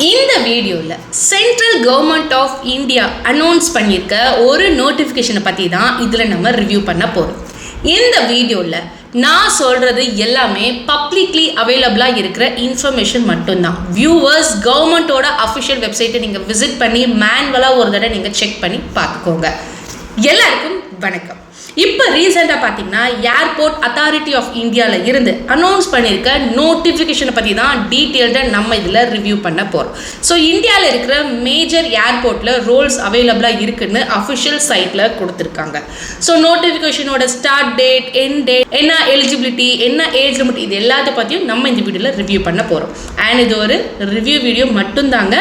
இந்த வீடியோவில் central government of India announce பண்ணியிருக்க ஒரு நோட்டிஃபிகேஷனை பற்றி தான் இதில் நம்ம ரிவ்யூ பண்ண போகிறோம். இந்த வீடியோவில் நான் சொல்கிறது எல்லாமே பப்ளிக்லி அவைலபிளாக இருக்கிற இன்ஃபர்மேஷன் மட்டும்தான். வியூவர்ஸ் கவர்மெண்ட்டோட அஃபிஷியல் வெப்சைட்டை நீங்கள் விசிட் பண்ணி மேனுவலாக ஒரு தடவை நீங்கள் செக் பண்ணி பார்த்துக்கோங்க. எல்லாருக்கும் வணக்கம். இப்போ ரீசெண்டாக பார்த்தீங்கன்னா ஏர்போர்ட் அத்தாரிட்டி ஆஃப் இந்தியாவில் இருந்து அனௌன்ஸ் பண்ணியிருக்க நோட்டிஃபிகேஷனை பற்றி தான் டீட்டெயில்டாக நம்ம இதில் ரிவ்யூ பண்ண போகிறோம். ஸோ இந்தியாவில் இருக்கிற மேஜர் ஏர்போர்ட்டில் ரோல்ஸ் அவைலபிளாக இருக்குன்னு அஃபிஷியல் சைட்டில் கொடுத்துருக்காங்க. ஸோ நோட்டிஃபிகேஷனோட ஸ்டார்ட் டேட், எண்ட் டேட், என்ன எலிஜிபிலிட்டி, என்ன ஏஜ் லிமிட், இது எல்லாத்த பற்றியும் நம்ம இந்த வீடியோவில் ரிவ்யூ பண்ண போகிறோம். அண்ட் இது ஒரு ரிவ்யூ வீடியோ மட்டும்தாங்க.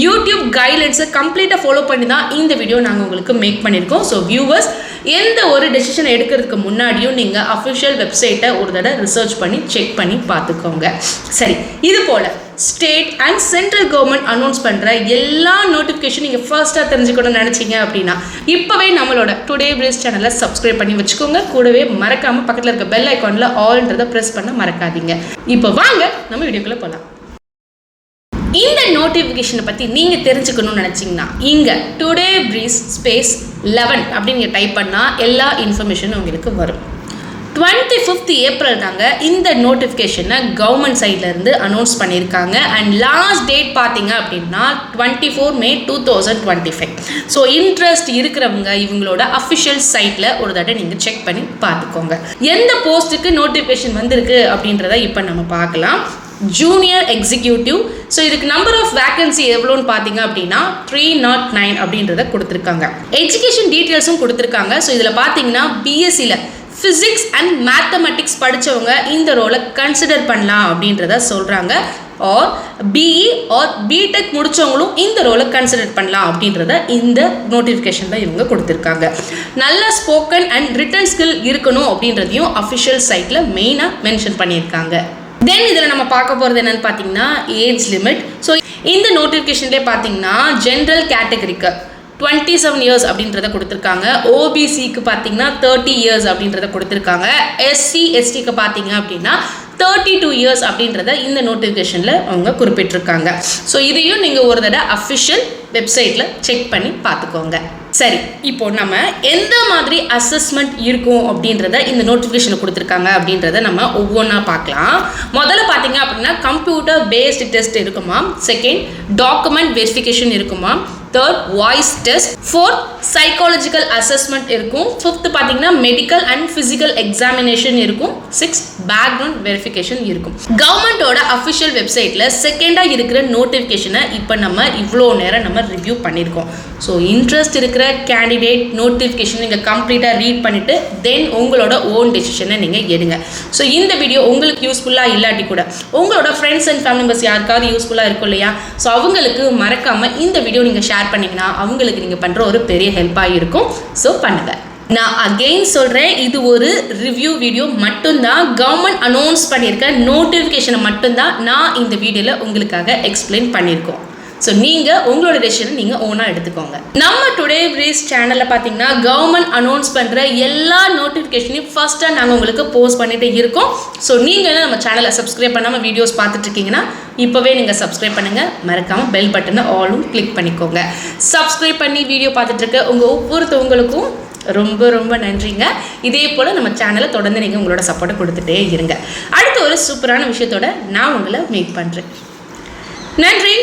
யூடியூப் கைட்லைன்ஸை கம்ப்ளீட்டாக ஃபாலோ பண்ணி தான் இந்த வீடியோ நாங்கள் உங்களுக்கு மேக் பண்ணியிருக்கோம். ஸோ வியூவர்ஸ் எந்த ஒரு டெசிஷனை எடுக்கிறதுக்கு முன்னாடியும் நீங்கள் அஃபிஷியல் வெப்சைட்டை ஒரு தடவை ரிசர்ச் பண்ணி செக் பண்ணி பார்த்துக்கோங்க. சரி, இது போல் state and central government announce பண்ணுற எல்லா நோட்டிஃபிகேஷன் நீங்கள் ஃபர்ஸ்ட்டாக தெரிஞ்சுக்கணும்னு நினச்சிங்க அப்படின்னா இப்போவே நம்மளோட டுடே பிரீஸ் சேனலை சப்ஸ்கிரைப் பண்ணி வச்சுக்கோங்க. கூடவே மறக்காமல் பக்கத்தில் இருக்க பெல் ஐக்கானில் ஆல்ன்றதை ப்ரெஸ் பண்ண மறக்காதீங்க. இப்போ வாங்க நம்ம வீடியோக்குள்ளே போகலாம். இந்த நோட்டிஃபிகேஷனை பற்றி நீங்கள் தெரிஞ்சுக்கணும்னு நினச்சிங்கன்னா இங்கே டுடே பிரீஸ் ஸ்பேஸ் 11 அப்படின்னு டைப் பண்ணால் எல்லா இன்ஃபர்மேஷனும் உங்களுக்கு வரும். 25th ஏப்ரல் தாங்க இந்த நோட்டிஃபிகேஷனை கவர்மெண்ட் சைட்லேருந்து அனௌன்ஸ் பண்ணியிருக்காங்க. அண்ட் லாஸ்ட் டேட் பார்த்தீங்க அப்படின்னா 24 May 2025. ஸோ இன்ட்ரெஸ்ட் இருக்கிறவங்க இவங்களோட அஃபிஷியல் சைட்டில் ஒரு தடவை நீங்கள் செக் பண்ணி பார்த்துக்கோங்க. எந்த போஸ்ட்டுக்கு நோட்டிஃபிகேஷன் வந்திருக்கு அப்படின்றத இப்போ நம்ம பார்க்கலாம். Junior executive. ஸோ இதுக்கு நம்பர் ஆஃப் வேகன்சி எவ்வளோன்னு பார்த்தீங்க அப்படின்னா 309 அப்படின்றத கொடுத்துருக்காங்க. எஜுகேஷன் டீட்டெயில்ஸும் கொடுத்துருக்காங்க. ஸோ இதில் பார்த்தீங்கன்னா பிஎஸ்சியில் ஃபிசிக்ஸ் அண்ட் மேத்தமெட்டிக்ஸ் படித்தவங்க இந்த ரோலை கன்சிடர் பண்ணலாம் அப்படின்றத சொல்கிறாங்க. ஆர் பிஇ ஆர் பிடெக் முடித்தவங்களும் இந்த ரோலை கன்சிடர் பண்ணலாம் அப்படின்றத இந்த நோட்டிஃபிகேஷனில் இவங்க கொடுத்துருக்காங்க. நல்ல ஸ்போக்கன் அண்ட் ரிட்டன் ஸ்கில் இருக்கணும் அப்படின்றதையும் அஃபிஷியல் சைட்டில் மெயினாக மென்ஷன் பண்ணியிருக்காங்க. தென் இதில் நம்ம பார்க்க போகிறது என்னென்னு பார்த்தீங்கன்னா ஏஜ் லிமிட். ஸோ இந்த நோட்டிஃபிகேஷன்லேயே பார்த்தீங்கன்னா ஜென்ரல் கேட்டகரிக்கு 27 years அப்படின்றத கொடுத்துருக்காங்க. ஓபிசிக்கு பார்த்தீங்கன்னா 30 years அப்படின்றத கொடுத்துருக்காங்க. எஸ்சி எஸ்டிக்கு பார்த்தீங்க அப்படின்னா 32 years அப்படின்றத இந்த நோட்டிஃபிகேஷனில் அவங்க குறிப்பிட்டிருக்காங்க. ஸோ இதையும் நீங்கள் ஒரு தடவை அஃபிஷியல் வெப்சைட்டில் செக் பண்ணி பார்த்துக்கோங்க. சரி, இப்போ நம்ம எந்த மாதிரி அசஸ்மெண்ட் இருக்கும் அப்படின்றத இந்த நோட்டிஃபிகேஷனில் கொடுத்துருக்காங்க அப்படின்றத நம்ம ஒவ்வொன்றா பார்க்கலாம். முதல்ல பார்த்தீங்க அப்படின்னா கம்ப்யூட்டர் பேஸ்டு டெஸ்ட் இருக்குமா, செகண்ட் டாக்குமெண்ட் வெரிஃபிகேஷன் இருக்குமா, third voice test, fourth psychological assessment இருக்கும், ஃபிஃப்த் பார்த்தீங்கன்னா மெடிக்கல் அண்ட் ஃபிசிக்கல் எக்ஸாமினேஷன் இருக்கும், சிக்ஸ்த் பேக்ரவுண்ட் வெரிஃபிகேஷன் இருக்கும். கவர்மெண்ட்டோட அஃபிஷியல் வெப்சைட்டில் செகண்டாக இருக்கிற நோட்டிஃபிகேஷனை இப்போ நம்ம இவ்வளோ நேரம் நம்ம ரிவ்யூ பண்ணியிருக்கோம். ஸோ இன்ட்ரெஸ்ட் இருக்கிற கேண்டிடேட் நோட்டிஃபிகேஷன் நீங்கள் கம்ப்ளீட்டாக ரீட் பண்ணிவிட்டு தென் உங்களோட ஓன் டெசிஷனை நீங்கள் எடுங்க. ஸோ இந்த வீடியோ உங்களுக்கு யூஸ்ஃபுல்லாக இல்லாட்டி கூட உங்களோட ஃப்ரெண்ட்ஸ் அண்ட் ஃபேமிலி மெம்பர்ஸ் யாருக்காவது யூஸ்ஃபுல்லாக இருக்கும் இல்லையா? ஸோ அவங்களுக்கு மறக்காமல் இந்த வீடியோ நீங்கள் ஷேர் பண்ணிங்கன்னா அவங்களுக்கு நீங்கள் பண்ணுற ஒரு பெரிய ஹெல்ப்பாக இருக்கும். ஸோ பண்ணுங்கள். நான் அகெயின் சொல்கிறேன், இது ஒரு ரிவ்யூ வீடியோ மட்டும்தான். கவர்மெண்ட் அனௌன்ஸ் பண்ணியிருக்க நோட்டிஃபிகேஷனை மட்டும்தான் நான் இந்த வீடியோவில் உங்களுக்காக எக்ஸ்பிளைன் பண்ணியிருக்கோம். ஸோ நீங்கள் உங்களோட டெசிஷனை நீங்கள் ஓனாக எடுத்துக்கோங்க. நம்ம டுடே பிரீஸ் சேனலில் பார்த்தீங்கன்னா கவர்மெண்ட் அனௌன்ஸ் பண்ணுற எல்லா நோட்டிஃபிகேஷனையும் ஃபஸ்ட்டாக நாங்கள் உங்களுக்கு போஸ்ட் பண்ணிகிட்டே இருக்கோம். ஸோ நீங்கள் நம்ம சேனலை சப்ஸ்கிரைப் பண்ணாமல் வீடியோஸ் பார்த்துட்ருக்கீங்கன்னா இப்போவே நீங்கள் சப்ஸ்கிரைப் பண்ணுங்கள். மறக்காமல் பெல் பட்டனை ஆலும் கிளிக் பண்ணிக்கோங்க. சப்ஸ்கிரைப் பண்ணி வீடியோ பார்த்துட்ருக்க உங்கள் ஒவ்வொருத்தவங்களுக்கும் ரொம்ப ரொம்ப நன்றிங்க. இதே போல் நம்ம சேனலை தொடர்ந்து நீங்கள் உங்களோட சப்போர்ட்டை கொடுத்துட்டே இருங்க. அடுத்த ஒரு சூப்பரான விஷயத்தோட நான் உங்களை மீட் பண்ணுறேன். நன்றி.